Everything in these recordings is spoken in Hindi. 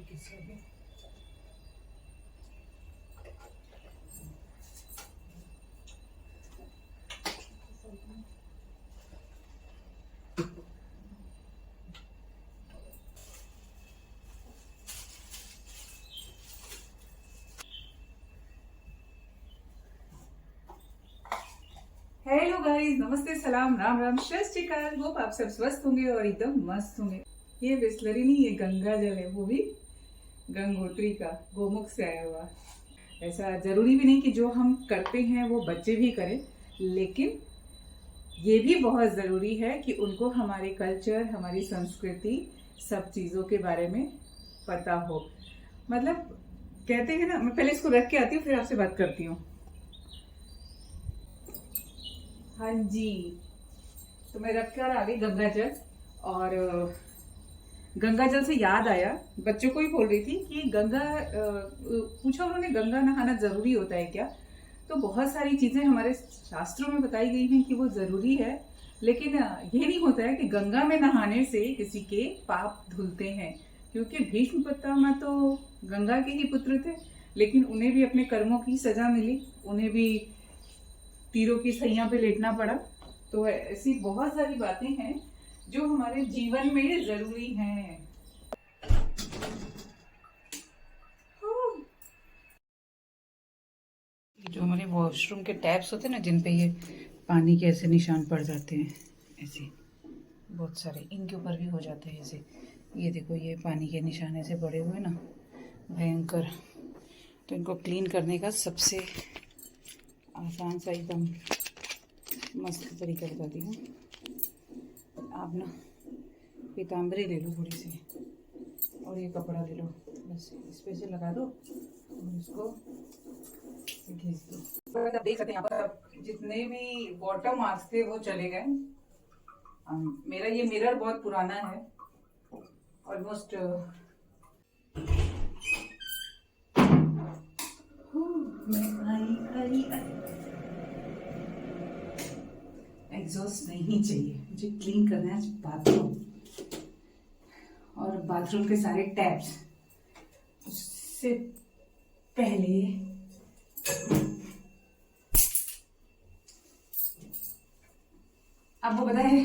किसी भी। हेलो गाइस, नमस्ते, सलाम, राम राम, सत श्री अकाल। होप आप सब स्वस्थ होंगे और एकदम मस्त होंगे। ये बिस्लरी नहीं, ये गंगा जल है, वो भी गंगोत्री का, गोमुख से आया हुआ। ऐसा जरूरी भी नहीं कि जो हम करते हैं वो बच्चे भी करें, लेकिन ये भी बहुत ज़रूरी है कि उनको हमारे कल्चर, हमारी संस्कृति, सब चीज़ों के बारे में पता हो। मतलब कहते हैं ना, मैं पहले इसको रख के आती हूँ फिर आपसे बात करती हूँ। हाँ जी, तो मैं रख कर आ गई गंगा जल। और गंगा जल से याद आया, बच्चों को ही बोल रही थी कि गंगा पूछा उन्होंने, गंगा नहाना जरूरी होता है क्या? तो बहुत सारी चीजें हमारे शास्त्रों में बताई गई हैं कि वो जरूरी है, लेकिन ये नहीं होता है कि गंगा में नहाने से किसी के पाप धुलते हैं। क्योंकि भीष्म पितामह तो गंगा के ही पुत्र थे, लेकिन उन्हें भी अपने कर्मों की सजा मिली, उन्हें भी तीरों की सैया पे लेटना पड़ा। तो ऐसी बहुत सारी बातें हैं जो हमारे जीवन में जरूरी हैं। जो हमारे वॉशरूम के टैप्स होते हैं ना, जिन पे ये पानी के ऐसे निशान पड़ जाते हैं, ऐसे बहुत सारे इनके ऊपर भी हो जाते हैं ऐसे। ये देखो, ये पानी के निशान ऐसे पड़े हुए ना, भयंकर। तो इनको क्लीन करने का सबसे आसान सा एकदम मस्त तरीका बताती हूँ। आप ना पीताम्बरी ले लो थोड़ी सी, और ये कपड़ा ले लो, बस इस पे से लगा दो और इसको घिस दो। आप देख सकते हैं यहाँ पर जितने भी वाटर मार्क्स थे वो चले गए। मेरा ये मिरर बहुत पुराना है, ऑलमोस्ट एग्जॉस्ट नहीं चाहिए मुझे, क्लीन करना है बाथरूम और बाथरूम के सारे टैप्स। उससे पहले आपको पता है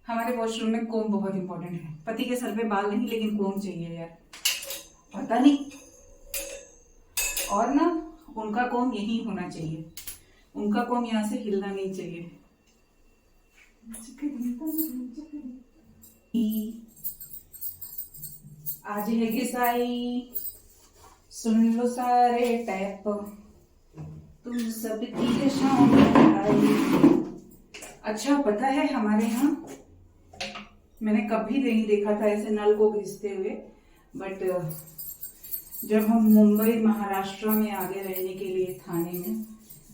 हमारे वॉशरूम में कोम बहुत इंपॉर्टेंट है। पति के सर पे बाल नहीं, लेकिन कोम चाहिए यार, पता नहीं। और ना, उनका कोम यही होना चाहिए, उनका कोम यहाँ से हिलना नहीं चाहिए। आज है घिसाई, सुन लो सारे टैप, तुम सबकी शाम आई। अच्छा, पता है हमारे यहाँ मैंने कभी नहीं देखा था ऐसे नल को घिसते हुए, बट जब हम मुंबई महाराष्ट्र में आ गए रहने के लिए थाने में,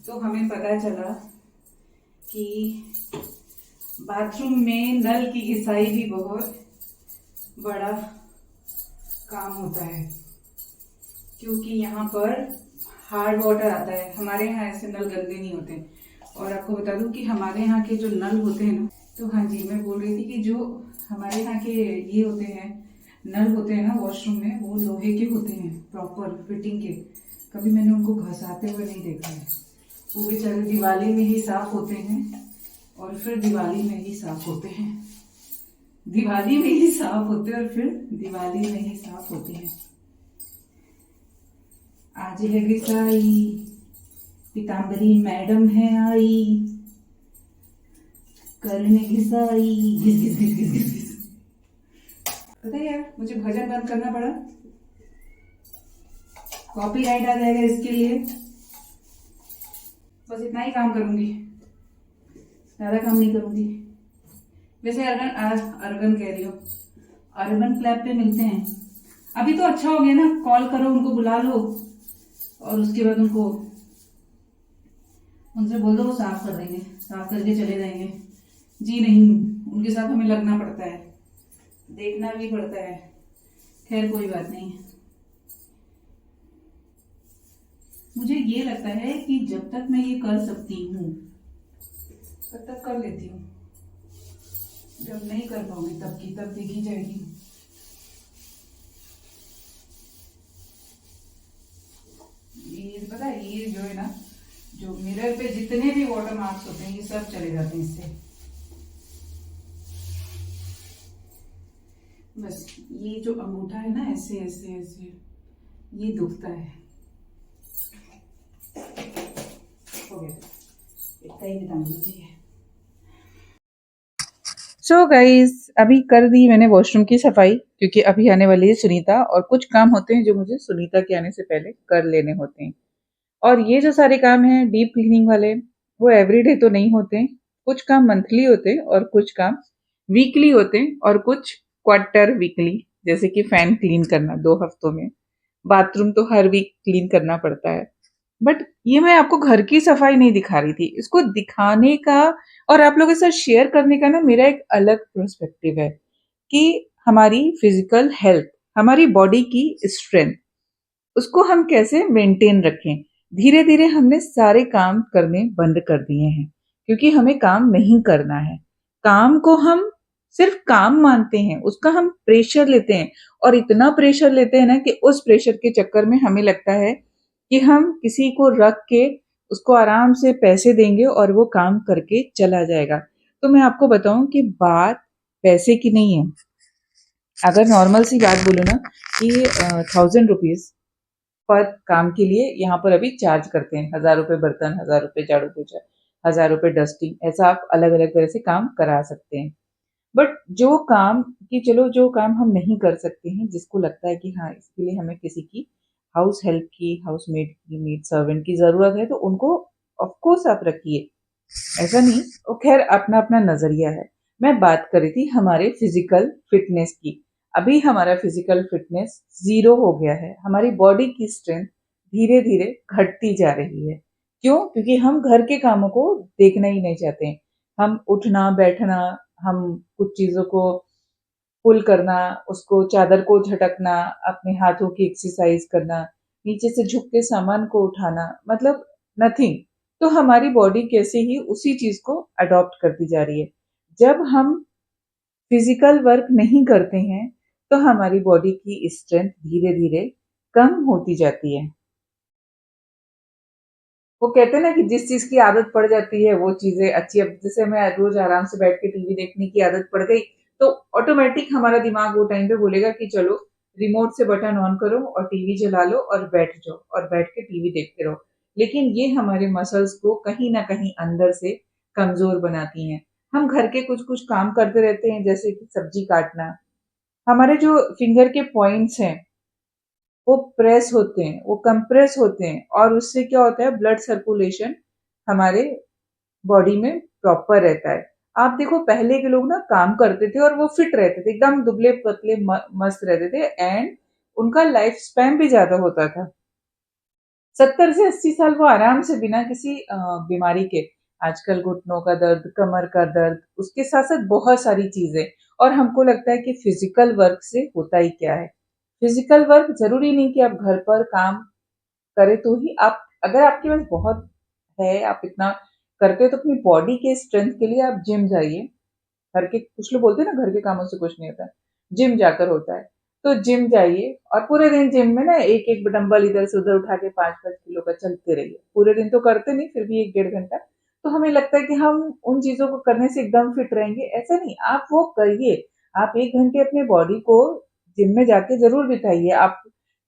तो हमें पता चला कि बाथरूम में नल की घिसाई भी बहुत बड़ा काम होता है। क्योंकि यहाँ पर हार्ड वाटर आता है, हमारे यहाँ ऐसे नल गंदे नहीं होते। और आपको बता दूं कि हमारे यहाँ के जो नल होते हैं ना, तो हाँ जी, मैं बोल रही थी कि जो हमारे यहाँ के ये होते हैं नल होते हैं ना वॉशरूम में, वो लोहे के होते हैं, प्रॉपर फिटिंग के। कभी मैंने उनको घसाते हुए नहीं देखा है। वो बेचारे दिवाली में ही साफ होते हैं और फिर दिवाली में ही साफ होते हैं, दिवाली में ही साफ होते हैं और फिर दिवाली में ही साफ होते हैं। आज है घिसाई, पीताम्बरी मैडम है आई, करने घिसाई, घिस घिस घिस घिस घिस घिस। पता है यार, मुझे भजन बंद करना पड़ा, कॉपीराइट आ जाएगा इसके लिए। बस इतना ही काम करूंगी, ज्यादा काम नहीं करूंगी। वैसे अर्गन कह रही हूँ, अर्बन क्लैब पे मिलते हैं। अभी तो अच्छा हो गया ना, कॉल करो उनको, बुला लो और उसके बाद उनसे बोल दो, वो साफ कर देंगे, साफ करके चले जाएंगे। जी नहीं, उनके साथ हमें लगना पड़ता है, देखना भी पड़ता है। खैर कोई बात नहीं। मुझे ये लगता है कि जब तक मैं ये कर सकती हूँ तब तक कर लेती हूँ, जब नहीं कर पाऊंगी तब की तब देखी जाएगी। जितने भी वाटर मार्क्स होते हैं ये सब चले जाते हैं इससे। बस ये जो अंगूठा है ना, ऐसे ऐसे ऐसे ये दुखता है। हो गया, इतना ही बता दीजिए। सो गाइस, अभी कर दी मैंने वॉशरूम की सफाई, क्योंकि अभी आने वाली है सुनीता और कुछ काम होते हैं जो मुझे सुनीता के आने से पहले कर लेने होते हैं। और ये जो सारे काम हैं डीप क्लीनिंग वाले, वो एवरीडे तो नहीं होते हैं। कुछ काम मंथली होते हैं और कुछ काम वीकली होते हैं और कुछ क्वार्टर वीकली, जैसे कि फैन क्लीन करना 2 हफ्तों में, बाथरूम तो हर वीक क्लीन करना पड़ता है। बट ये मैं आपको घर की सफाई नहीं दिखा रही थी, इसको दिखाने का और आप लोगों के साथ शेयर करने का ना मेरा एक अलग पर्सपेक्टिव है कि हमारी फिजिकल हेल्थ, हमारी बॉडी की स्ट्रेंथ, उसको हम कैसे मेंटेन रखें। धीरे धीरे हमने सारे काम करने बंद कर दिए हैं, क्योंकि हमें काम नहीं करना है। काम को हम सिर्फ काम मानते हैं, उसका हम प्रेशर लेते हैं और इतना प्रेशर लेते हैं ना कि उस प्रेशर के चक्कर में हमें लगता है कि हम किसी को रख के उसको आराम से पैसे देंगे और वो काम करके चला जाएगा। तो मैं आपको बताऊं कि बात पैसे की नहीं है। अगर नॉर्मल सी बात बोलो ना कि 1000 रुपीज पर काम के लिए यहाँ पर अभी चार्ज करते हैं, 1000 रुपये बर्तन, 1000 रुपये झाड़ू पोछा, 1000 रुपये डस्टिंग, ऐसा आप अलग अलग तरह से काम करा सकते हैं। बट जो काम कि चलो जो काम हम नहीं कर सकते हैं, जिसको लगता है कि हाँ इसके लिए हमें किसी की हाउस हेल्प की, हाउस मेड की, मेड सर्वेंट की जरूरत है, तो उनको ऑफकोर्स आप रखिए, ऐसा नहीं। वो खैर अपना अपना नजरिया है। मैं बात कर रही थी हमारे फिजिकल फिटनेस की। अभी हमारा फिजिकल फिटनेस 0 हो गया है, हमारी बॉडी की स्ट्रेंथ धीरे धीरे घटती जा रही है। क्यों? क्योंकि हम घर के कामों को देखना ही नहीं चाहते हैं। हम उठना बैठना, हम कुछ चीजों को पुल करना, उसको चादर को झटकना, अपने हाथों की एक्सरसाइज करना, नीचे से झुक के सामान को उठाना, मतलब नथिंग। तो हमारी बॉडी कैसे ही उसी चीज को अडॉप्ट करती जा रही है। जब हम फिजिकल वर्क नहीं करते हैं तो हमारी बॉडी की स्ट्रेंथ धीरे धीरे कम होती जाती है। वो कहते हैं ना कि जिस चीज की आदत पड़ जाती है वो चीजें अच्छी। अब जैसे मैं रोज आराम से बैठ के टीवी देखने की आदत पड़ गई, तो ऑटोमेटिक हमारा दिमाग वो टाइम पे बोलेगा कि चलो रिमोट से बटन ऑन करो और टीवी चला लो और बैठ जाओ और बैठ के टीवी देखते रहो। लेकिन ये हमारे मसल्स को कहीं ना कहीं अंदर से कमजोर बनाती हैं। हम घर के कुछ कुछ काम करते रहते हैं, जैसे कि सब्जी काटना, हमारे जो फिंगर के पॉइंट्स हैं वो प्रेस होते हैं, वो कंप्रेस होते हैं, और उससे क्या होता है, ब्लड सर्कुलेशन हमारे बॉडी में प्रॉपर रहता है। आप देखो पहले के लोग ना काम करते थे और वो फिट रहते थे, एकदम दुबले पतले मस्त रहते थे, एंड उनका लाइफ स्पैन भी ज्यादा होता था। 70 से 80 साल वो आराम से बिना किसी बीमारी के। आजकल घुटनों का दर्द, कमर का दर्द, उसके साथ साथ बहुत सारी चीजें। और हमको लगता है कि फिजिकल वर्क से होता ही क्या है। फिजिकल वर्क जरूरी नहीं कि आप घर पर काम करें तो ही आप, अगर आपके पास बहुत है, आप इतना करते हो, तो अपनी बॉडी के स्ट्रेंथ के लिए आप जिम जाइए। घर के कुछ लोग बोलते हैं ना घर के कामों से कुछ नहीं होता, जिम जाकर होता है। तो जिम जाइए और पूरे दिन जिम में ना एक एक डंबल इधर से उधर उठा के 5-5 किलो का चलते रहिए। पूरे दिन तो करते नहीं, फिर भी 1-1.5 घंटा। तो हमें लगता है कि हम उन चीजों को करने से एकदम फिट रहेंगे, ऐसा नहीं। आप वो करिए, आप 1 घंटे अपने बॉडी को जिम में जाके जरूर बिताइए। आप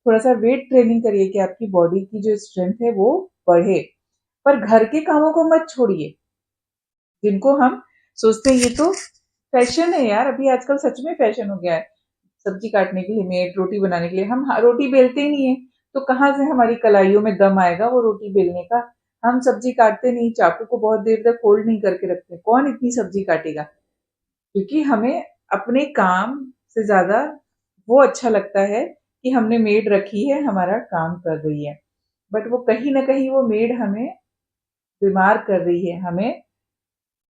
थोड़ा सा वेट ट्रेनिंग करिए कि आपकी बॉडी की जो स्ट्रेंथ है वो बढ़े। पर घर के कामों को मत छोड़िए, जिनको हम सोचते हैं ये तो फैशन है यार। अभी आजकल सच में फैशन हो गया है, सब्जी काटने के लिए मेड, रोटी बनाने के लिए। हम रोटी बेलते ही नहीं है, तो कहाँ से हमारी कलाइयों में दम आएगा वो रोटी बेलने का। हम सब्जी काटते नहीं, चाकू को बहुत देर तक फोल्ड नहीं करके रखते, कौन इतनी सब्जी काटेगा। क्योंकि हमें अपने काम से ज्यादा वो अच्छा लगता है कि हमने मेड रखी है, हमारा काम कर रही है। बट वो कहीं ना कहीं वो मेड हमें बीमार कर रही है, हमें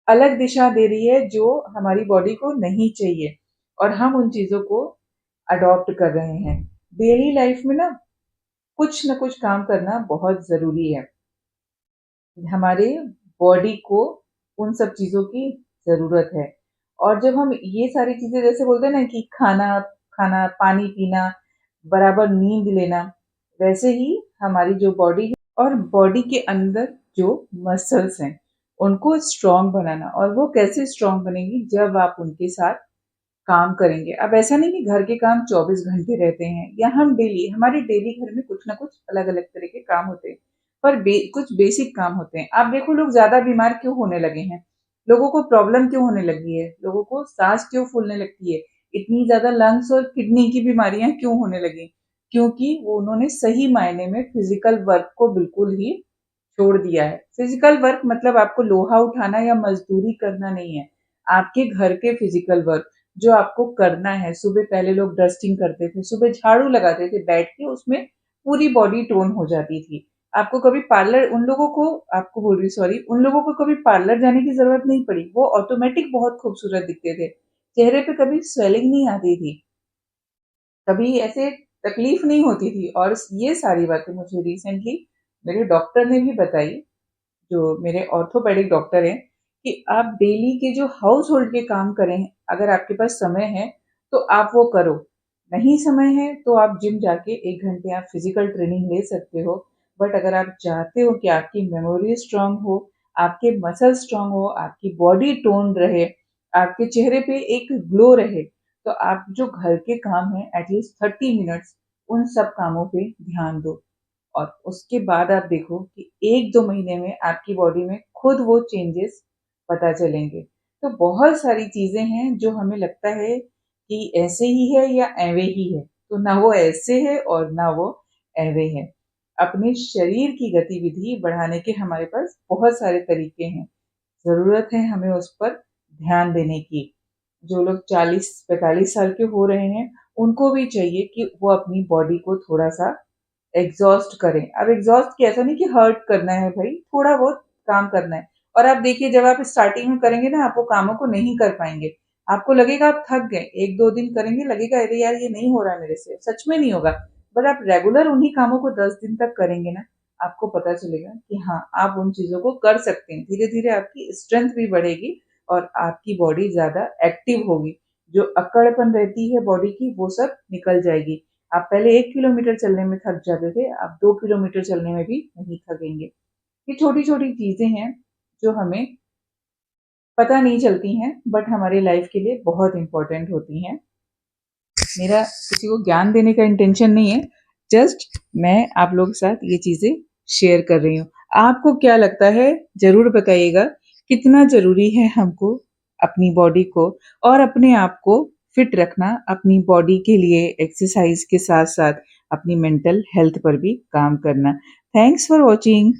अलग दिशा दे रही है जो हमारी बॉडी को नहीं चाहिए, और हम उन चीजों को अडॉप्ट कर रहे हैं। डेली लाइफ में ना कुछ काम करना बहुत जरूरी है। हमारे बॉडी को उन सब चीजों की जरूरत है। और जब हम ये सारी चीजें, जैसे बोलते हैं ना कि खाना खाना, पानी पीना, बराबर नींद लेना, वैसे ही हमारी जो बॉडी है और बॉडी के अंदर जो मसल्स हैं उनको स्ट्रॉन्ग बनाना। और वो कैसे स्ट्रॉन्ग बनेगी, जब आप उनके साथ काम करेंगे। अब ऐसा नहीं कि घर के काम 24 घंटे रहते हैं, या हम डेली, हमारे डेली घर में कुछ ना कुछ अलग अलग तरह के काम होते हैं, पर कुछ बेसिक काम होते हैं। आप देखो लोग ज्यादा बीमार क्यों होने लगे हैं, लोगों को प्रॉब्लम क्यों होने लगी है, लोगों को सांस क्यों फूलने लगती है, इतनी ज्यादा लंग्स और किडनी की बीमारियां क्यों होने लगी, क्योंकि वो उन्होंने सही मायने में फिजिकल वर्क को बिल्कुल ही छोड़ दिया है। फिजिकल वर्क मतलब आपको लोहा उठाना या मजदूरी करना नहीं है, आपके घर के फिजिकल वर्क जो आपको करना है। सुबह पहले लोग डस्टिंग करते थे, सुबह झाड़ू लगाते थे बैठ के, उसमें पूरी बॉडी टोन हो जाती थी। आपको कभी पार्लर, उन लोगों को, आपको बोल रही सॉरी, उन लोगों को कभी पार्लर जाने की जरूरत नहीं पड़ी, वो ऑटोमेटिक बहुत खूबसूरत दिखते थे, चेहरे पे कभी स्वेलिंग नहीं आती थी, कभी ऐसे तकलीफ नहीं होती थी। और ये सारी बातें मुझे रिसेंटली मेरे डॉक्टर ने भी बताई, जो मेरे ऑर्थोपेडिक डॉक्टर हैं, कि आप डेली के जो हाउस होल्ड के काम करें, अगर आपके पास समय है तो आप वो करो, नहीं समय है तो आप जिम जाके 1 घंटे आप फिजिकल ट्रेनिंग ले सकते हो। बट अगर आप चाहते हो कि आपकी मेमोरी स्ट्रांग हो, आपके मसल स्ट्रांग हो, आपकी बॉडी टोन रहे, आपके चेहरे पे एक ग्लो रहे, तो आप जो घर के काम है एटलीस्ट 30 मिनट्स उन सब कामों पे ध्यान दो। और उसके बाद आप देखो कि 1-2 महीने में आपकी बॉडी में खुद वो चेंजेस पता चलेंगे। तो बहुत सारी चीजें हैं जो हमें लगता है कि ऐसे ही है या ऐवे ही है, तो ना वो ऐसे है और ना वो ऐवे है। अपने शरीर की गतिविधि बढ़ाने के हमारे पास बहुत सारे तरीके हैं, जरूरत है हमें उस पर ध्यान देने की। जो लोग 40-45 साल के हो रहे हैं, उनको भी चाहिए कि वो अपनी बॉडी को थोड़ा सा एग्जॉस्ट करें। अब एग्जॉस्ट की ऐसा नहीं कि हर्ट करना है भाई, थोड़ा बहुत काम करना है। और आप देखिए जब आप स्टार्टिंग में करेंगे ना, आप वो कामों को नहीं कर पाएंगे, आपको लगेगा आप थक गए, 1-2 दिन करेंगे लगेगा अरे यार ये नहीं हो रहा है मेरे से, सच में नहीं होगा। बट आप रेगुलर उन्हीं कामों को 10 दिन तक करेंगे ना, आपको पता चलेगा कि हाँ आप उन चीजों को कर सकते हैं। धीरे धीरे आपकी स्ट्रेंथ भी बढ़ेगी और आपकी बॉडी ज्यादा एक्टिव होगी, जो अकड़पन रहती है बॉडी की वो सब निकल जाएगी। आप पहले 1 किलोमीटर चलने में थक जाते थे, आप 2 किलोमीटर चलने में भी नहीं थकेंगे। ये छोटी छोटी चीजें हैं जो हमें पता नहीं चलती हैं, बट हमारी लाइफ के लिए बहुत इंपॉर्टेंट होती हैं। मेरा किसी को ज्ञान देने का इंटेंशन नहीं है, जस्ट मैं आप लोगों के साथ ये चीजें शेयर कर रही हूँ। आपको क्या लगता है जरूर बताइएगा, कितना जरूरी है हमको अपनी बॉडी को और अपने आप को फिट रखना, अपनी बॉडी के लिए एक्सरसाइज के साथ साथ अपनी मेंटल हेल्थ पर भी काम करना। Thanks for watching.